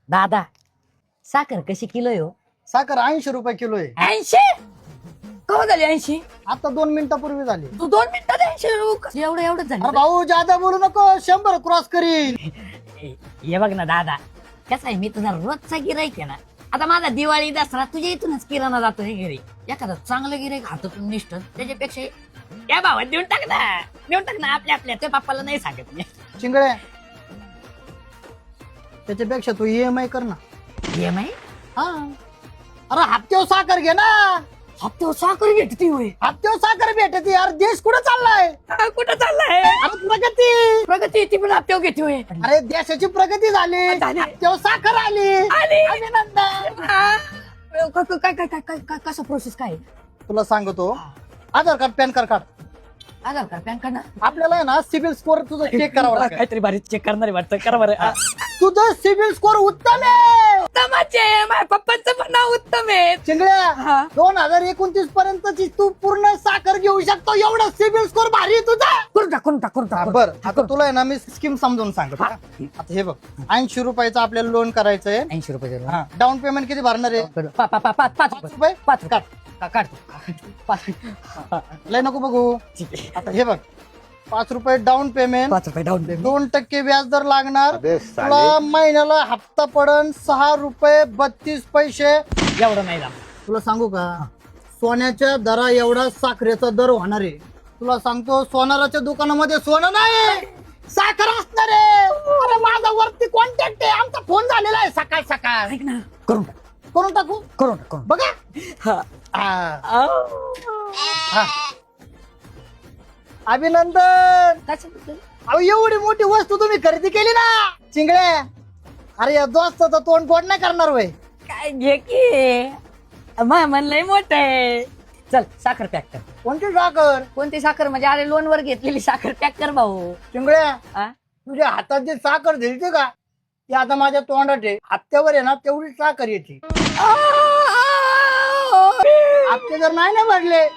दादा साखर कशी किलो आहे हो? साखर 80 रुपये किलो आहे. 80? कवा झाली 80? आता 2 मिनिटापूर्वी झाली. तू 2 मिनिटात 80 एवढंच अरे झालं. भाऊ जादा बोलू नको, 100 क्रॉस करीन. हे बघ ना दादा, कसं आहे मी तुझा रोजचा गिराईक आहे ना. आता माझा दिवाळी दसरा तुझ्या इथूनच किराणा जातो हे गिराईक. एखादा चांगलं गिराईक हातातून निष्ठ त्याच्यापेक्षा या भावात देऊन टाक ना आपल्या त्या बाप्पाला नाही सांगत मी. चिंगळे त्याच्यापेक्षा तू EMI कर ना. EMI? हा अरे हप्त्यावर साखर घे ना. हप्त्यावर साखर भेटती होय? हप्त्यावर साखर भेटते. अरे देश कुठं चाललाय? कुठं चाललाय? अरे प्रगती. प्रगती ती पण हप्त्यावर घेते होय? अरे देशाची प्रगती झाली. झाली. हप्त्यावर साखर आली. अभिनंदन. काय कसं प्रोसेस काय? तुला सांगतो, आधार कार्ड पॅन कार्ड काढ. आधार कार्ड पॅन कार्ड ना आपल्याला आहे ना सिबिल स्कोर तुझं चेक करावं लागेल. काहीतरी भारी चेक करणारे वाटतं. करा बरं. तुझं सिबिल स्कोर उत्तम आहे. उत्तमाचे माझ्या पप्पांचं पण नाव उत्तम आहे. चिंगळ्या 2029 पर्यंतची तू पूर्ण साखर घेऊ शकतो. एवढा सिबिल स्कोर भारी आहे तुझा. करून टाक. बर आता तुला आहे ना मी स्कीम समजून सांगतो. आता हे बघ, 80 रुपयाचं आपल्याला लोन करायचंय. 80 रुपये डाऊन पेमेंट किती भरणार आहे? 5 रुपये. 5 काढ. काढतो. लय नको बघू. आता हे बघ, 5 रुपये डाऊन पेमेंट, 5 रुपये डाऊन पेमेंट, 2% व्याज दर लागणार. तुला महिन्याला हप्ता पडन 6 रुपये 32 पैसे. एवढं नाही झालं. तुला सांगू का, सोन्याच्या दरा एवढा साखरेचा दर होणार आहे. तुला सांगतो, सोनाराच्या दुकानामध्ये सोनं नाही, साखर असणार आहे. अरे माझा वरती कॉन्टॅक्ट आहे, आमचा फोन झालेला आहे सकाळ सकाळ. ऐक ना, करून टाकू बघा. हा. हा. अभिनंदन. काय अहो एवढी मोठी वस्तू तुम्ही खरेदी केली ना चिंगळ्या. अरे या दोस्ताचं तोंड गोड नाही करणार वय. घे की म्हणलंय मोठ आहे. चल साखर पॅक कर. कोणती साखर? कोणती साखर म्हणजे? अरे लोन वर घेतलेली साखर पॅक कर भाऊ. चिंगळ्या हा? तुझ्या हातात जे साखर दिलते का, ती आता माझ्या तोंडात आहे. हप्त्यावर आहे ना तेवढी साखर येते. हप्ते जर नाही ना भरले,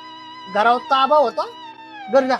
घरावर ताबा होता. घर जा.